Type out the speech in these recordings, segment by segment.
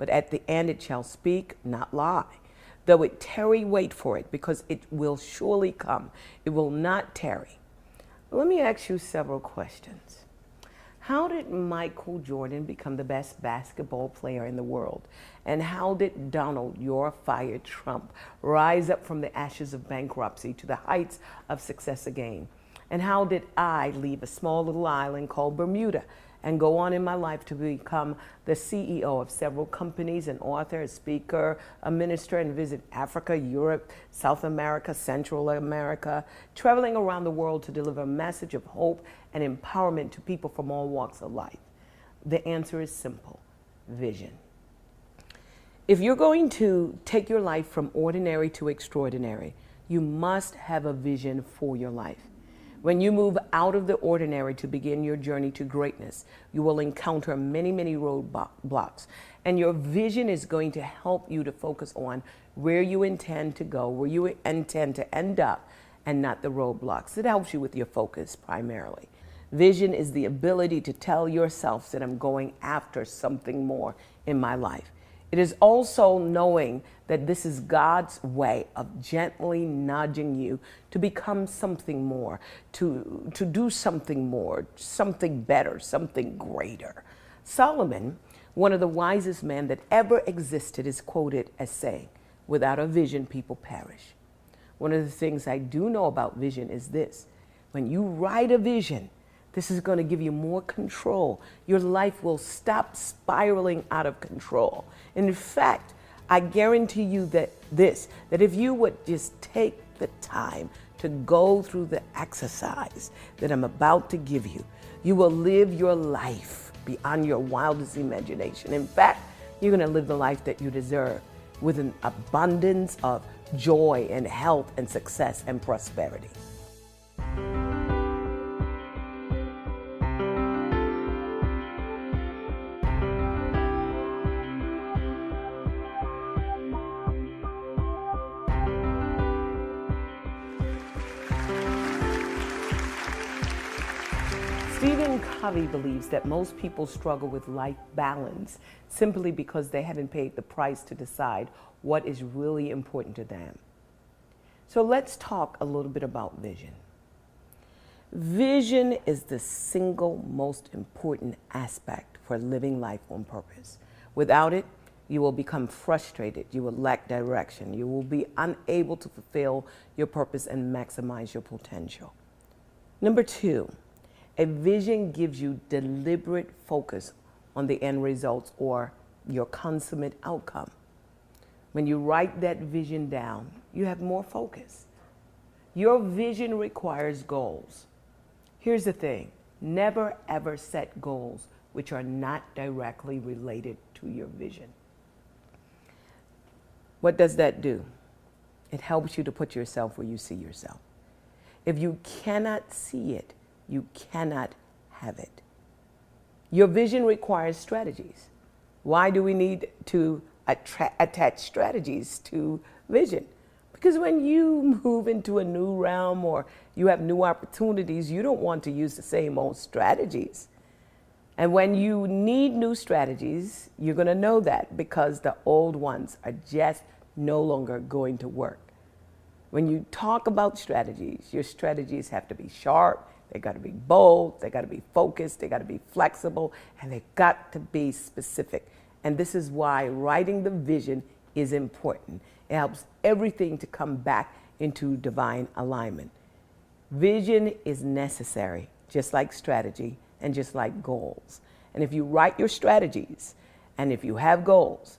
but at the end it shall speak, not lie. Though it tarry, wait for it, because it will surely come. It will not tarry. Let me ask you several questions. How did Michael Jordan become the best basketball player in the world? And how did Donald, your fired Trump, rise up from the ashes of bankruptcy to the heights of success again? And how did I leave a small little island called Bermuda and go on in my life to become the CEO of several companies, an author, a speaker, a minister, and visit Africa, Europe, South America, Central America, traveling around the world to deliver a message of hope and empowerment to people from all walks of life? The answer is simple: vision. If you're going to take your life from ordinary to extraordinary, you must have a vision for your life. When you move out of the ordinary to begin your journey to greatness, you will encounter many, many roadblocks. And your vision is going to help you to focus on where you intend to go, where you intend to end up, and not the roadblocks. It helps you with your focus primarily. Vision is the ability to tell yourself that I'm going after something more in my life. It is also knowing that this is God's way of gently nudging you to become something more, to do something more, something better, something greater. Solomon, one of the wisest men that ever existed, is quoted as saying, "Without a vision, people perish." One of the things I do know about vision is this: when you write a vision, this is going to give you more control. Your life will stop spiraling out of control. In fact, I guarantee you that if you would just take the time to go through the exercise that I'm about to give you, you will live your life beyond your wildest imagination. In fact, you're going to live the life that you deserve with an abundance of joy and health and success and prosperity. Stephen Covey believes that most people struggle with life balance simply because they haven't paid the price to decide what is really important to them. So let's talk a little bit about vision. Vision is the single most important aspect for living life on purpose. Without it, you will become frustrated, you will lack direction, you will be unable to fulfill your purpose and maximize your potential. Number two, a vision gives you deliberate focus on the end results or your consummate outcome. When you write that vision down, you have more focus. Your vision requires goals. Here's the thing: never ever set goals which are not directly related to your vision. What does that do? It helps you to put yourself where you see yourself. If you cannot see it, you cannot have it. Your vision requires strategies. Why do we need to attach strategies to vision? Because when you move into a new realm or you have new opportunities, you don't want to use the same old strategies. And when you need new strategies, you're going to know that because the old ones are just no longer going to work. When you talk about strategies, your strategies have to be sharp, they got to be bold, they got to be focused, they got to be flexible, and they got to be specific. And this is why writing the vision is important. It helps everything to come back into divine alignment. Vision is necessary, just like strategy and just like goals. And if you write your strategies and if you have goals,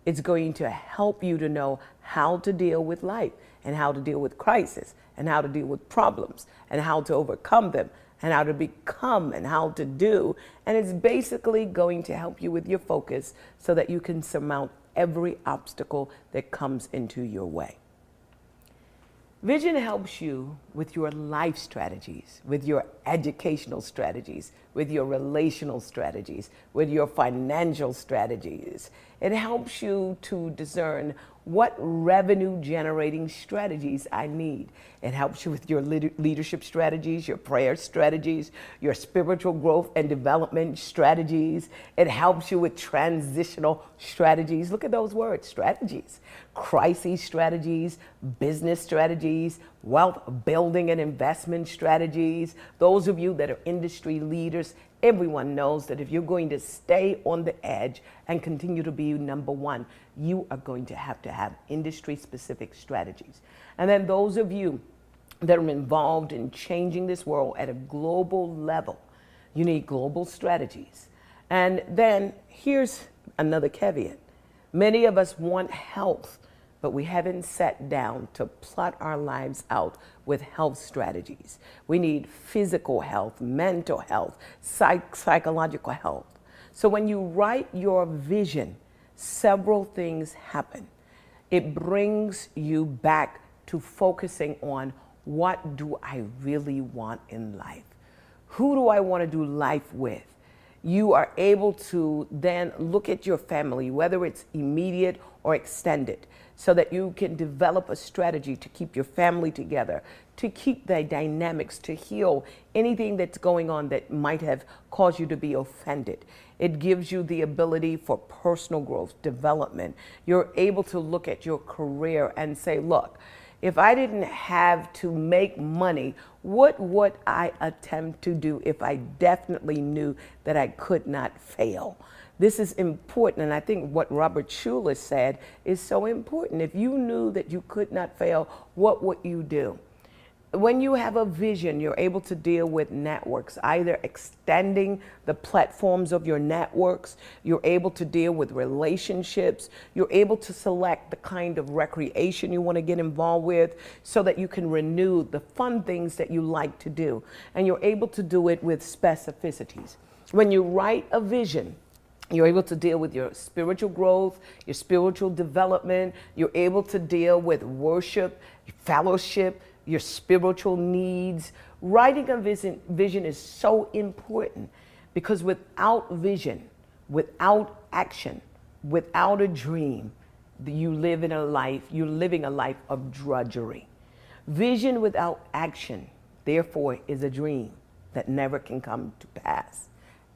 it's going to help you to know how to deal with life and how to deal with crisis and how to deal with problems and how to overcome them and how to become and how to do. And it's basically going to help you with your focus so that you can surmount every obstacle that comes into your way. Vision helps you with your life strategies, with your educational strategies, with your relational strategies, with your financial strategies. It helps you to discern what revenue generating strategies I need. It helps you with your leadership strategies, your prayer strategies, your spiritual growth and development strategies. It helps you with transitional strategies. Look at those words, strategies. Crisis strategies, business strategies, wealth building and investment strategies. Those of you that are industry leaders, everyone knows that if you're going to stay on the edge and continue to be number one, you are going to have industry-specific strategies. And then those of you that are involved in changing this world at a global level, you need global strategies. And then here's another caveat. Many of us want health, but we haven't sat down to plot our lives out with health strategies. We need physical health, mental health, psychological health. So when you write your vision, several things happen. It brings you back to focusing on, what do I really want in life? Who do I want to do life with? You are able to then look at your family, whether it's immediate or extended, so that you can develop a strategy to keep your family together, to keep the dynamics, to heal anything that's going on that might have caused you to be offended. It gives you the ability for personal growth, development. You're able to look at your career and say, look, if I didn't have to make money, what would I attempt to do if I definitely knew that I could not fail? This is important, and I think what Robert Schuller said is so important. If you knew that you could not fail, what would you do? When you have a vision, you're able to deal with networks, either extending the platforms of your networks, you're able to deal with relationships, you're able to select the kind of recreation you want to get involved with so that you can renew the fun things that you like to do. And you're able to do it with specificities. When you write a vision, you're able to deal with your spiritual growth, your spiritual development. You're able to deal with worship, fellowship, your spiritual needs. Writing a vision is so important because without vision, without action, without a dream, you're living a life of drudgery. Vision without action, therefore, is a dream that never can come to pass.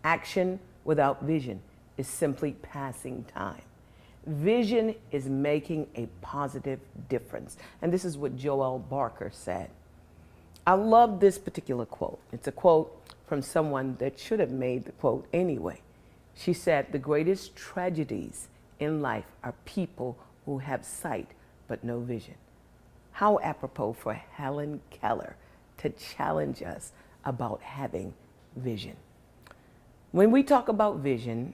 Action without vision is simply passing time. Vision is making a positive difference. And this is what Joel Barker said. I love this particular quote. It's a quote from someone that should have made the quote anyway. She said, the greatest tragedies in life are people who have sight but no vision. How apropos for Helen Keller to challenge us about having vision. When we talk about vision,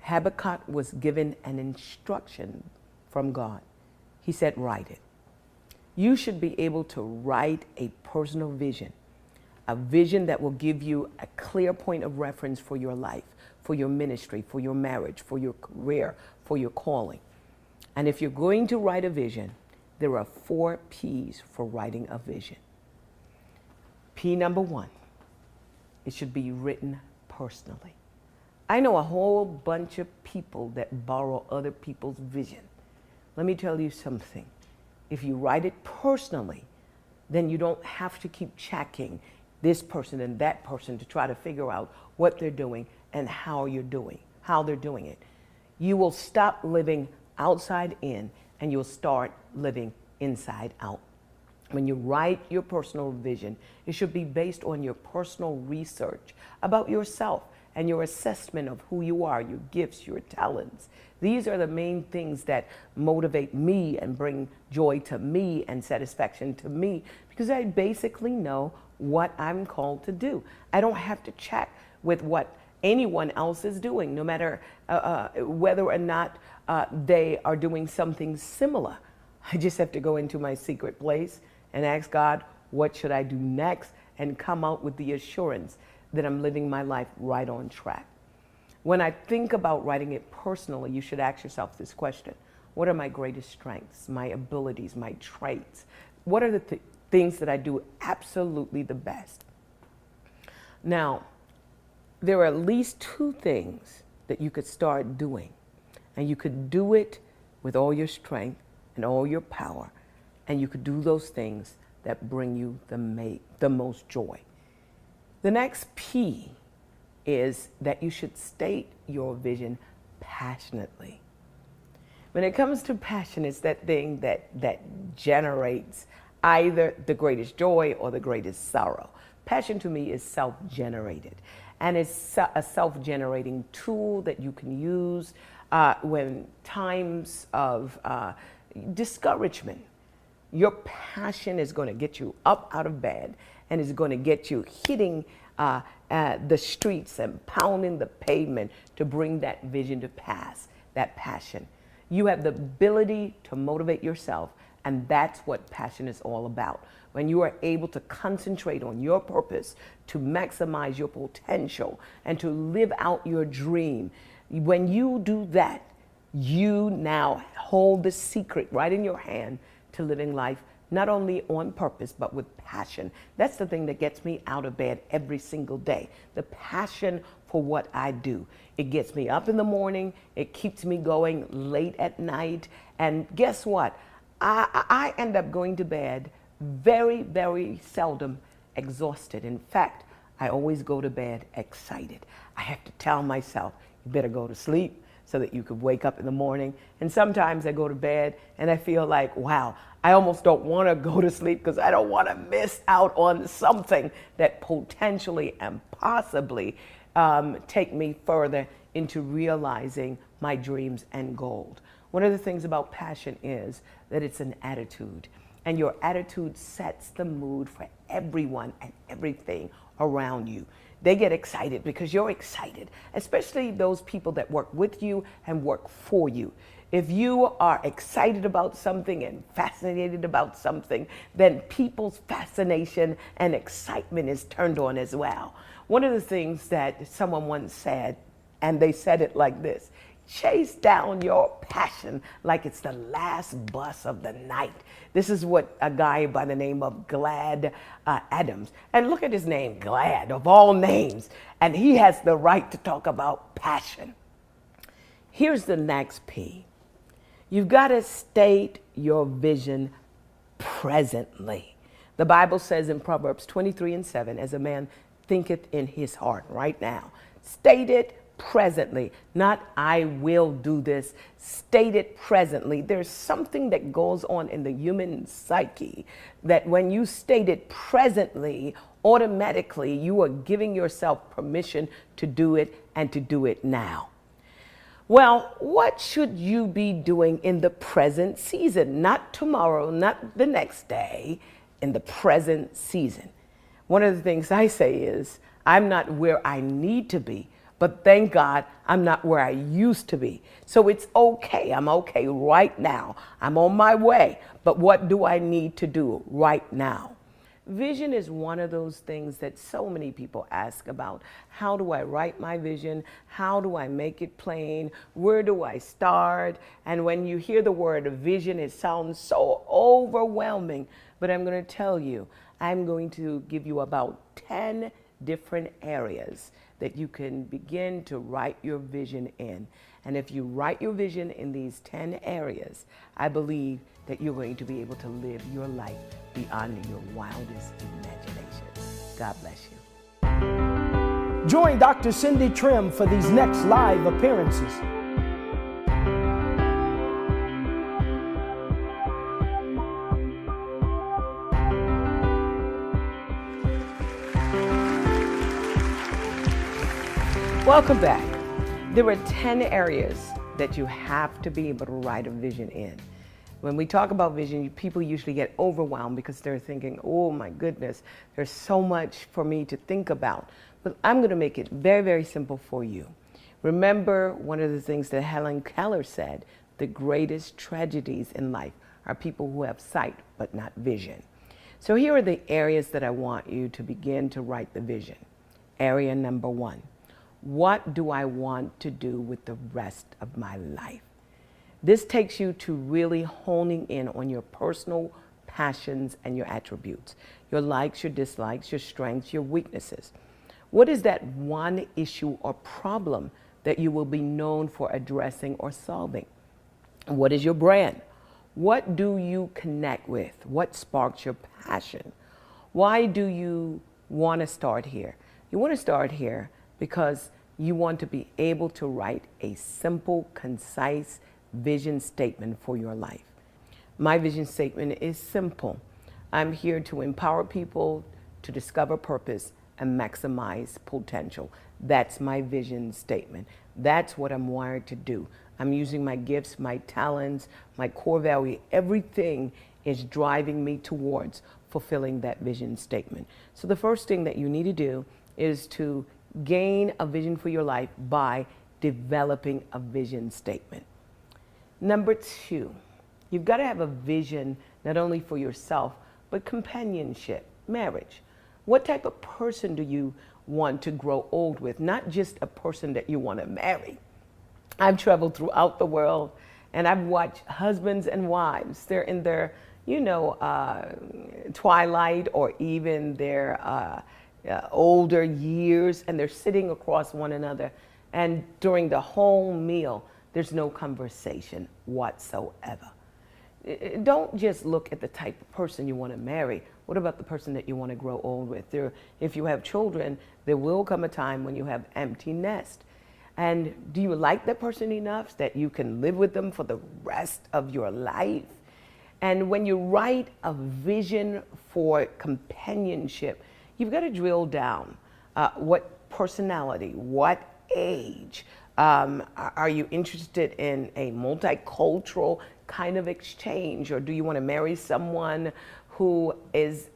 Habakkuk was given an instruction from God. He said, write it. You should be able to write a personal vision, a vision that will give you a clear point of reference for your life, for your ministry, for your marriage, for your career, for your calling. And if you're going to write a vision, there are 4 P's for writing a vision. P number 1, it should be written personally. I know a whole bunch of people that borrow other people's vision. Let me tell you something. If you write it personally, then you don't have to keep checking this person and that person to try to figure out what they're doing and how they're doing it. You will stop living outside in and you'll start living inside out. When you write your personal vision, it should be based on your personal research about yourself and your assessment of who you are, your gifts, your talents. These are the main things that motivate me and bring joy to me and satisfaction to me because I basically know what I'm called to do. I don't have to check with what anyone else is doing, no matter whether or not they are doing something similar. I just have to go into my secret place and ask God, what should I do next? And come out with the assurance that I'm living my life right on track. When I think about writing it personally, you should ask yourself this question. What are my greatest strengths, my abilities, my traits? What are the things that I do absolutely the best? Now, there are at least 2 things that you could start doing. And you could do it with all your strength and all your power. And you could do those things that bring you the most joy. The next P is that you should state your vision passionately. When it comes to passion, it's that thing that generates either the greatest joy or the greatest sorrow. Passion to me is self-generated, and it's a self-generating tool that you can use when times of discouragement. Your passion is going to get you up out of bed and is going to get you hitting the streets and pounding the pavement to bring that vision to pass, that passion. You have the ability to motivate yourself, and that's what passion is all about. When you are able to concentrate on your purpose, to maximize your potential, and to live out your dream, when you do that, you now hold the secret right in your hand to living life, not only on purpose, but with passion. That's the thing that gets me out of bed every single day. The passion for what I do. It gets me up in the morning. It keeps me going late at night. And guess what? I end up going to bed very, very seldom exhausted. In fact, I always go to bed excited. I have to tell myself, you better go to sleep so that you could wake up in the morning. And sometimes I go to bed and I feel like, wow, I almost don't want to go to sleep because I don't want to miss out on something that potentially and possibly take me further into realizing my dreams and goals. One of the things about passion is that it's an attitude, and your attitude sets the mood for everyone and everything around you. They get excited because you're excited, especially those people that work with you and work for you. If you are excited about something and fascinated about something, then people's fascination and excitement is turned on as well. One of the things that someone once said, and they said it like this: chase down your passion like it's the last bus of the night. This is what a guy by the name of Glad Adams, and look at his name, Glad, of all names, and he has the right to talk about passion. Here's the next P. You've got to state your vision presently. The Bible says in Proverbs 23:7, as a man thinketh in his heart, right now. State it presently, not I will do this. State it presently. There's something that goes on in the human psyche that when you state it presently, automatically you are giving yourself permission to do it and to do it now. Well, what should you be doing in the present season? Not tomorrow, not the next day, in the present season. One of the things I say is, I'm not where I need to be, but thank God I'm not where I used to be. So it's okay. I'm okay right now. I'm on my way. But what do I need to do right now? Vision is one of those things that so many people ask about. How do I write my vision? How do I make it plain? Where do I start? And when you hear the word vision, it sounds so overwhelming. But I'm going to tell you, I'm going to give you about 10 different areas that you can begin to write your vision in. And if you write your vision in these 10 areas, I believe that you're going to be able to live your life beyond your wildest imagination. God bless you. Join Dr. Cindy Trimm for these next live appearances. Welcome back. There are 10 areas that you have to be able to write a vision in. When we talk about vision, people usually get overwhelmed because they're thinking, oh my goodness, there's so much for me to think about. But I'm going to make it very, very simple for you. Remember one of the things that Helen Keller said, the greatest tragedies in life are people who have sight but not vision. So here are the areas that I want you to begin to write the vision. Area number 1. What do I want to do with the rest of my life? This takes you to really honing in on your personal passions and your attributes, your likes, your dislikes, your strengths, your weaknesses. What is that one issue or problem that you will be known for addressing or solving? What is your brand? What do you connect with? What sparks your passion? Why do you want to start here? You want to start here because you want to be able to write a simple, concise vision statement for your life. My vision statement is simple. I'm here to empower people to discover purpose and maximize potential. That's my vision statement. That's what I'm wired to do. I'm using my gifts, my talents, my core value. Everything is driving me towards fulfilling that vision statement. So the first thing that you need to do is to gain a vision for your life by developing a vision statement. Number two, you've got to have a vision not only for yourself, but companionship, marriage. What type of person do you want to grow old with? Not just a person that you want to marry. I've traveled throughout the world and I've watched husbands and wives. They're in their, twilight or even their older years, and they're sitting across one another. And during the whole meal, there's no conversation whatsoever. Don't just look at the type of person you want to marry. What about the person that you want to grow old with? If you have children, there will come a time when you have empty nest. And do you like that person enough that you can live with them for the rest of your life? And when you write a vision for companionship, you've got to drill down what personality, what age. Are you interested in a multicultural kind of exchange, or do you want to marry someone who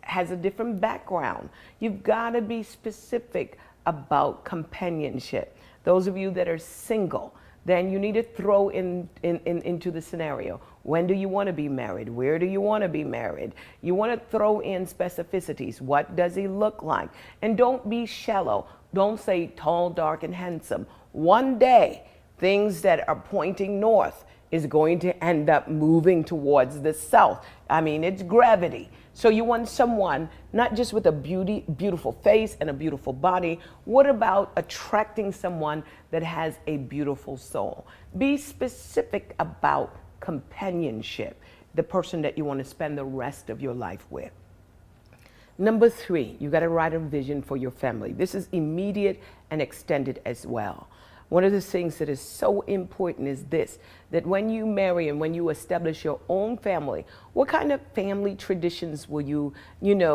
has a different background? You've got to be specific about companionship. Those of you that are single, then you need to throw into the scenario. When do you want to be married? Where do you want to be married? You want to throw in specificities. What does he look like? And don't be shallow. Don't say tall, dark, and handsome. One day, things that are pointing north is going to end up moving towards the south. I mean, it's gravity. So you want someone not just with a beautiful face and a beautiful body. What about attracting someone that has a beautiful soul? Be specific about companionship, the person that you want to spend the rest of your life with. Number three, you got to write a vision for your family. This is immediate and extended as well. One of the things that is so important is this, that when you marry and when you establish your own family, what kind of family traditions will you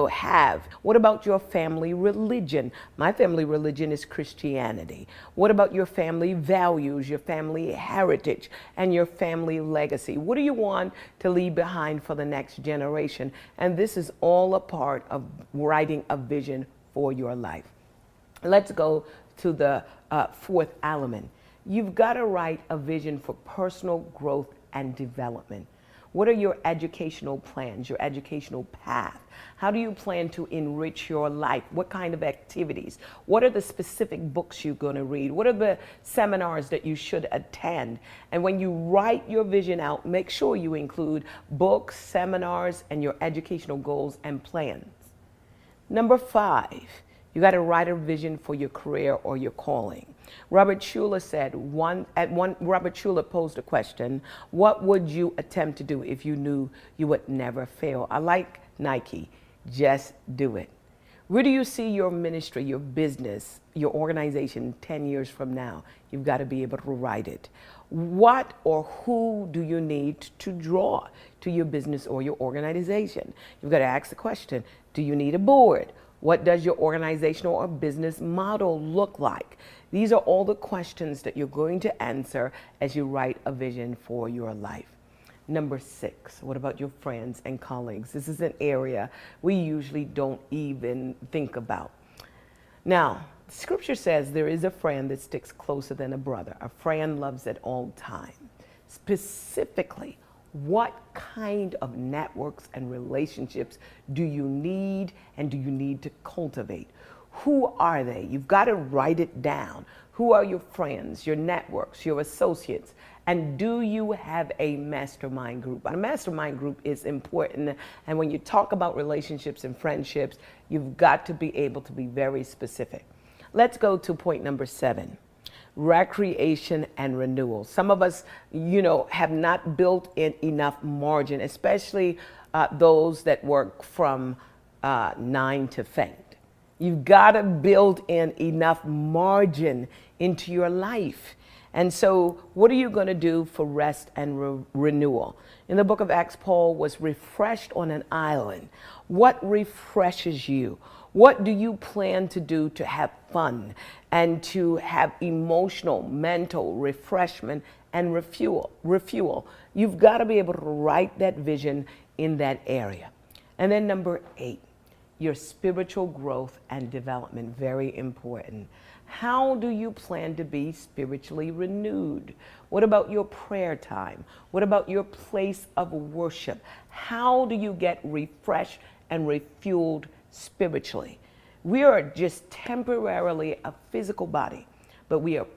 have? What about your family religion? My family religion is Christianity. What about your family values, your family heritage, and your family legacy? What do you want to leave behind for the next generation? And this is all a part of writing a vision for your life. Let's go to the fourth element. You've got to write a vision for personal growth and development. What are your educational plans, your educational path? How do you plan to enrich your life? What kind of activities? What are the specific books you're going to read? What are the seminars that you should attend? And when you write your vision out, make sure you include books, seminars, and your educational goals and plans. Number five, you got to write a vision for your career or your calling. Robert Schuller said, Robert Schuller posed a question, what would you attempt to do if you knew you would never fail? I like Nike, just do it. Where do you see your ministry, your business, your organization 10 years from now? You've got to be able to write it. What or who do you need to draw to your business or your organization? You've got to ask the question, do you need a board? What does your organizational or business model look like? These are all the questions that you're going to answer as you write a vision for your life. Number six, what about your friends and colleagues? This is an area we usually don't even think about. Now, Scripture says there is a friend that sticks closer than a brother. A friend loves at all times. Specifically, what kind of networks and relationships do you need and do you need to cultivate? Who are they? You've got to write it down. Who are your friends, your networks, your associates? And do you have a mastermind group? A mastermind group is important. And when you talk about relationships and friendships, you've got to be able to be very specific. Let's go to point number 7. recreation and renewal. Some of us, have not built in enough margin, especially those that work from 9 to 5. You've got to build in enough margin into your life. And so what are you going to do for rest and renewal? In the book of Acts, Paul was refreshed on an island. What refreshes you? What do you plan to do to have fun and to have emotional, mental refreshment and refuel? You've got to be able to write that vision in that area. And then number 8, your spiritual growth and development, very important. How do you plan to be spiritually renewed? What about your prayer time? What about your place of worship? How do you get refreshed and refueled spiritually? We are just temporarily a physical body, but we are